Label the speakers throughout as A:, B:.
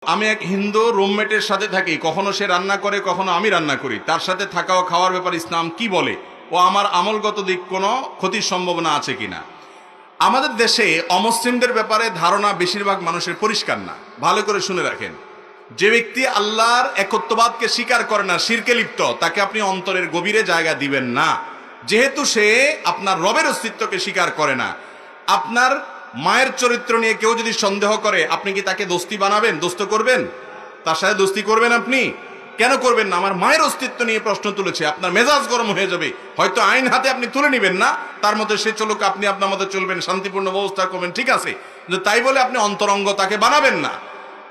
A: আমি এক হিন্দু রুমমেটের সাথে থাকি, কখনো সে রান্না করে কখনো আমি রান্না করি। তার সাথে থাকা ও খাওয়ার ব্যাপারে ইসলাম কি বলে ও আমার আমলগত দিক কোনো ক্ষতির সম্ভাবনা আছে কিনা। আমাদের দেশে অমুসলিমদের ব্যাপারে ধারণা বেশিরভাগ মানুষের পরিষ্কার না। ভালো করে শুনে রাখেন, যে ব্যক্তি আল্লাহর একত্ববাদকে স্বীকার করে না, শিরকে লিপ্ত, তাকে আপনি অন্তরের গভীরে জায়গা দিবেন না, যেহেতু সে আপনার রবের অস্তিত্বকে স্বীকার করে না। আপনার মায়ের চরিত্র নিয়ে কেউ যদি সন্দেহ করে, আপনি কি তাকে দোস্তি বানাবেন, দোস্ত করবেন? তার সাথে দোস্তি করবেন? আপনি কেন করবেন না? আমার মায়ের অস্তিত্ব নিয়ে প্রশ্ন তুলেছে, আপনার মেজাজ গরম হয়ে যাবে। হয়তো আইন হাতে আপনি তুলে নেবেন না, তার মধ্যে সে চলুক, আপনি আপনার মতো চলবেন, শান্তিপূর্ণ ব্যবস্থা করবেন, ঠিক আছে, কিন্তু তাই বলে আপনি অন্তরঙ্গ তাকে বানাবেন না।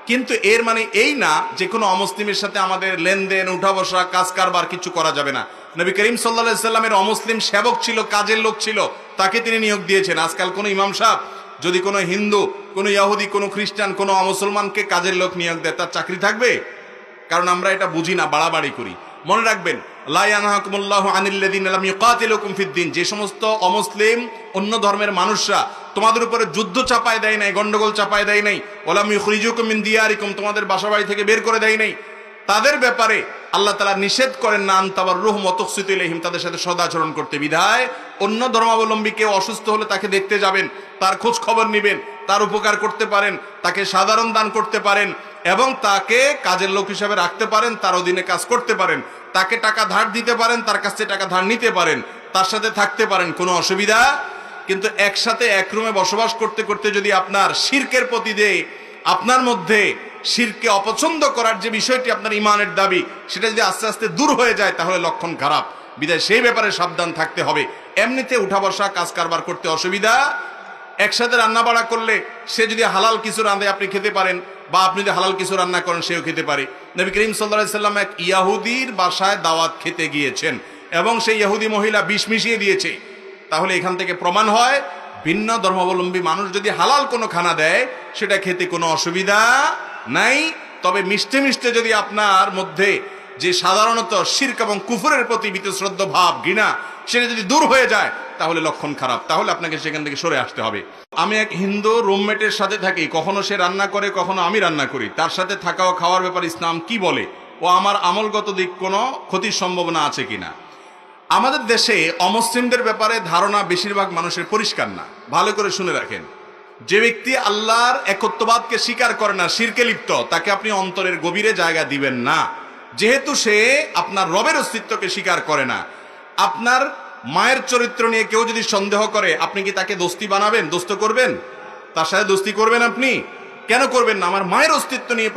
A: কিন্তু এর মানে এই না যে কোনো অমুসলিমের সাথে আমাদের লেনদেন, উঠা বসা, কাজ কারবার কিছু করা যাবে না। নবী করিম সাল্লাল্লাহু আলাইহি সাল্লামের অমুসলিম সেবক ছিল, কাজের লোক ছিল, তাকে তিনি নিয়োগ দিয়েছেন। আজকাল কোনো ইমাম সাহেব যদি কোনো হিন্দু, কোনো ইহুদি, কোনো খ্রিস্টান, কোনো অমুসলমানকে কাজের লোক নিয়োগ দেয়, তার চাকরি থাকবে? কারণ আমরা এটা বুঝি না, বাড়াবাড়ি করি। মনে রাখবেন, লা ইয়ানহাকুমুল্লাহু আনিল্লাযিনা লাম ইউকাতিলুকুম ফিদ-দীন, যে সমস্ত অমুসলিম অন্য ধর্মের মানুষরা তোমাদের উপরে যুদ্ধ চাপায় দেয় নাই, গন্ডগোল চাপায় দেয় নাই, ওয়ালাম ইউখরিজুকুম মিন দিয়ারিকুম, তোমাদের বাসাবাড়ি থেকে বের করে দেয় নাই, তাদের ব্যাপারে আল্লাহ তাআলা নিষেধ করেন না আন তাবাররুহুম ওয়া তুকসিতু ইলাইহিম, তাদের সাথে সদাচরণ করতে। বিধায় অন্য ধর্মাবলম্বী কেউ অসুস্থ হলে তাকে দেখতে যাবেন, তার খোঁজ খবর নেবেন, তার উপকার করতে পারেন, তাকে সাধারণ দান করতে পারেন, এবং তাকে কাজের লোক হিসাবে রাখতে পারেন, তার অধীনে কাজ করতে পারেন, তাকে টাকা ধার দিতে পারেন, তার কাছ থেকে টাকা ধার নিতে পারেন, তার সাথে থাকতে পারেন, কোনো অসুবিধা। কিন্তু একসাথে এক রুমে বসবাস করতে করতে যদি আপনার শিরকের প্রতি যে আপনার মধ্যে শিরকে অপছন্দ করার যে বিষয়টি আপনার ইমানের দাবি, সেটা যদি আস্তে আস্তে দূর হয়ে যায়, তাহলে লক্ষণ খারাপ। বিধায় সেই ব্যাপারে সাবধান থাকতে হবে। এমনিতে উঠা বসা, কাজ কারবার করতে অসুবিধা। একসাথে রান্না বাড়া করলে সে যদি হালাল কিছু রাঁধে আপনি খেতে পারেন, বা আপনি যদি হালাল কিছু রান্না করেন সেও খেতে পারে। নবী করিম সাল্লাল্লাহু আলাইহি সাল্লাম এক ইয়াহুদির বাসায় দাওয়াত খেতে গিয়েছেন, এবং সেই ইহুদি মহিলা বিষ মিশিয়ে দিয়েছে। তাহলে এখান থেকে প্রমাণ হয়, ভিন্ন ধর্মাবলম্বী মানুষ যদি হালাল কোনো খানা দেয়, সেটা খেতে কোনো অসুবিধা নাই। তবে মিষ্টি মিষ্টি যদি আপনার মধ্যে যে সাধারণত শিরক এবং কুফরের প্রতি বীতশ্রদ্ধ ভাব, ঘৃণা, সেটা যদি দূর হয়ে যায়, তাহলে লক্ষণ খারাপ, তাহলে আপনাকে সেখান থেকে সরে আসতে হবে। আমি এক হিন্দু রুমমেটের সাথে থাকি, কখনো সে রান্না করে কখনো আমি রান্না করি। তার সাথে থাকা ও খাওয়ার ব্যাপারে ইসলাম কি বলে ও আমার আমলগত দিক কোনো ক্ষতির সম্ভাবনা আছে কিনা। আমাদের দেশে অমুসলিমদের ব্যাপারে ধারণা বেশিরভাগ মানুষের পরিষ্কার না। ভালো করে শুনে রাখেন, যে ব্যক্তি আল্লাহর একত্ববাদকে স্বীকার করে না, শিরকে লিপ্ত, তাকে আপনি অন্তরের গভীরে জায়গা দিবেন না, যেহেতু সে আপনার রবের অস্তিত্বকে স্বীকার করে না। আপনার মায়ের চরিত্র নিয়ে কেউ যদি সন্দেহ করে, আপনি কি তাকে দোস্তি বানাবেন, দোস্ত করবেন? তার সাথে দোস্তি করবেন? আপনি কেন করবেন না? আমার মায়ের অস্তিত্ব নিয়ে